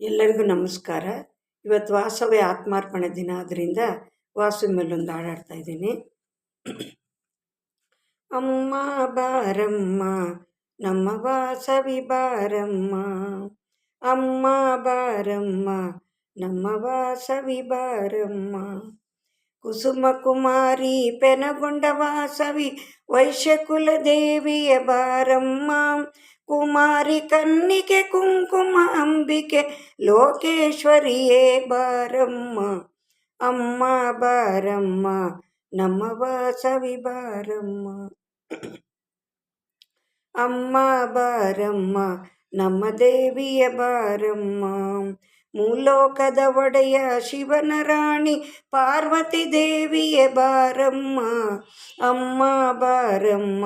ಎಲ್ಲರಿಗೂ ನಮಸ್ಕಾರ. ಇವತ್ತು ವಾಸವಿ ಆತ್ಮಾರ್ಪಣೆ ದಿನ ಆದ್ದರಿಂದ ವಾಸವಿ ಮೇಲೊಂದು ಹಾಡಾಡ್ತಾ ಇದ್ದೀನಿ. ಅಮ್ಮ ಬಾರಮ್ಮ ನಮ್ಮ ವಾಸವಿ ಬಾರಮ್ಮ, ಅಮ್ಮ ಬಾರಮ್ಮ ನಮ್ಮ ವಾಸವಿ ಬಾರಮ್ಮ. ಕುಸುಮ ಕುಮಾರಿ ಪೆನಗೊಂಡ ವಾಸವಿ ವೈಶ್ಯಕುಲ ದೇವಿಯ ಬಾರಮ್ಮ, ಕುಮಾರಿ ಕನ್ನಿಕೆ ಕುಂಕುಮ ಅಂಬಿಕೆ ಲೋಕೇಶ್ವರಿಯೇ ಬಾರಮ್ಮ. ಅಮ್ಮ ಬಾರಮ್ಮ ನಮ್ಮ ವಾಸವಿ ಬಾರಮ್ಮ, ಅಮ್ಮ ಬಾರಮ್ಮ ನಮ್ಮ ದೇವಿಯ ಬಾರಮ್ಮ. ಮೂಲೋಕದ ಒಡೆಯ ಶಿವನ ರಾಣಿ ಪಾರ್ವತಿ ದೇವಿಯ ಬಾರಮ್ಮ, ಅಮ್ಮ ಬಾರಮ್ಮ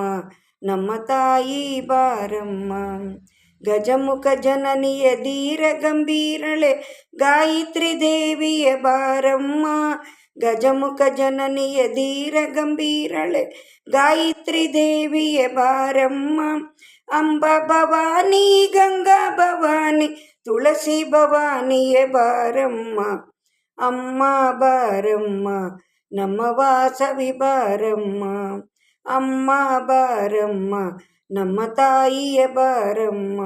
ನಮ್ಮ ತಾಯಿ ಬಾರಮ್ಮ. ಗಜಮುಖ ಜನನಿಯ ಧೀರ ಗಂಭೀರಳೆ ಗಾಯತ್ರಿ ದೇವಿಯ ಬಾರಮ್ಮ, ಗಜಮುಖ ಜನನಿಯ ಧೀರ ಗಂಭೀರಳೆ ಗಾಯತ್ರಿ ದೇವಿಯ ಬಾರಮ್ಮ. ಅಂಬ ಭವಾನಿ ಗಂಗಾ ಭವಾನಿ ತುಳಸಿ ಭವಾನಿಯ ಬಾರಮ್ಮ, ಅಮ್ಮ ಬಾರಮ್ಮ ನಮ್ಮ ವಾಸವಿ ಬಾರಮ್ಮ, ಅಮ್ಮ ಬಾರಮ್ಮ ನಮ್ಮ ತಾಯಿಯ ಬಾರಮ್ಮ.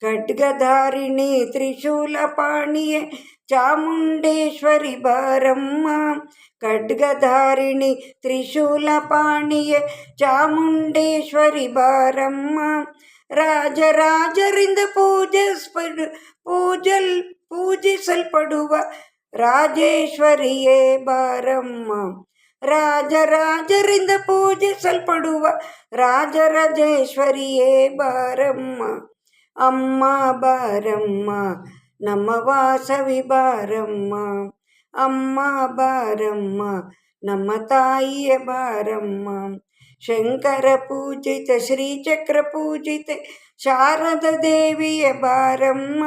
ಖಡ್ಗಧಾರಿಣಿ ತ್ರಿಶೂಲ ಪಾಣಿಯೇ ಚಾಮುಂಡೇಶ್ವರಿ ಬಾರಮ್ಮ, ಖಡ್ಗಧಾರಿಣಿ ತ್ರಿಶೂಲ ಪಾಣಿಯೇ ಚಾಮುಂಡೇಶ್ವರಿ ಬಾರಮ್ಮ. ರಾಜರಾಜರಿಂದ ಪೂಜಿಸಲ್ಪಡುವ ರಾಜೇಶ್ವರಿಯೇ ಬಾರಮ್ಮ, ರಾಜರಾಜರಿಂದ ಪೂಜಿಸಲ್ಪಡುವ ರಾಜರಾಜೇಶ್ವರಿಯೇ ಬಾರಮ್ಮ. ಅಮ್ಮ ಬಾರಮ್ಮ ನಮ್ಮ ವಾಸವಿ ಬಾರಮ್ಮ, ಅಮ್ಮ ಬಾರಮ್ಮ ನಮ್ಮ ತಾಯಿಯ ಬಾರಮ್ಮ. ಶಂಕರ ಪೂಜಿತ ಶ್ರೀಚಕ್ರ ಪೂಜಿತೆ ಶಾರದ ದೇವಿಯ ಬಾರಮ್ಮ,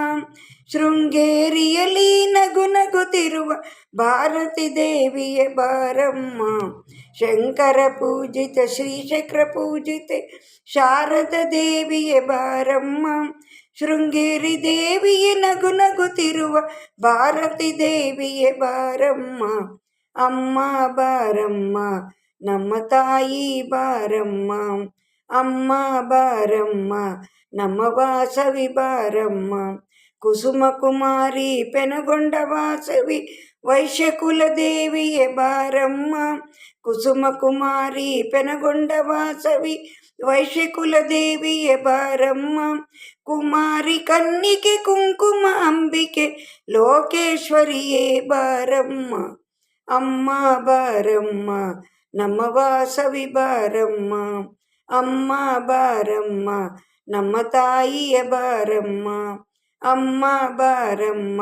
ಶೃಂಗೇರಿಯಲ್ಲಿ ನಗು ನಗುತ್ತಿರುವ ಭಾರತಿ ದೇವಿಯ ಬಾರಮ್ಮ. ಶಂಕರ ಪೂಜಿತ ಶ್ರೀಚಕ್ರ ಪೂಜಿತೆ ಶಾರದ ದೇವಿಯ ಬಾರಮ್ಮ, ಶೃಂಗೇರಿ ದೇವಿಯ ನಗು ನಗುತ್ತಿರುವ ಭಾರತಿ ದೇವಿಯ ಬಾರಮ್ಮ. ಅಮ್ಮ ಬಾರಮ್ಮ ನಮ್ಮ ತಾಯಿ ಬಾರಮ್ಮ, ಅಮ್ಮ ಬಾರಮ್ಮ ನಮ್ಮ ವಾಸವಿ ಬಾರಮ್ಮ. ಕುಸುಮ ಕುಮಾರಿ ಪೆನಗೊಂಡ ವಾಸವಿ ವೈಶ್ಯಕುಲ ದೇವಿಯ ಬಾರಮ್ಮ, ಕುಸುಮ ಕುಮಾರಿ ಪೆನಗೊಂಡ ವಾಸವಿ ವೈಶ್ಯಕುಲ ದೇವಿಯ ಬಾರಮ್ಮ. ಕುಮಾರಿ ಕನ್ನಿಕೆ ಕುಂಕುಮ ಅಂಬಿಕೆ ಲೋಕೇಶ್ವರಿಯೇ ಬಾರಮ್ಮ, ಅಮ್ಮ ಬಾರಮ್ಮ ನಮ್ಮ ವಾಸವಿ ಬಾರಮ್ಮ, ಅಮ್ಮ ಬಾರಮ್ಮ ನಮ್ಮ ತಾಯಿಯ ಬಾರಮ್ಮ, ಅಮ್ಮ ಬಾರಮ್ಮ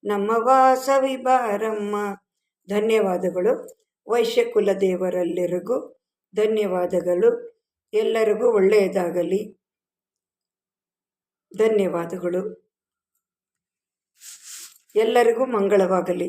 ನಮ್ಮ ವಾಸವಿ ಬಾರಮ್ಮ. ಧನ್ಯವಾದಗಳು. ವೈಶ್ಯಕುಲ ದೇವರೆಲ್ಲರಿಗೂ ಧನ್ಯವಾದಗಳು. ಎಲ್ಲರಿಗೂ ಒಳ್ಳೆಯದಾಗಲಿ. ಧನ್ಯವಾದಗಳು. ಎಲ್ಲರಿಗೂ ಮಂಗಳವಾಗಲಿ.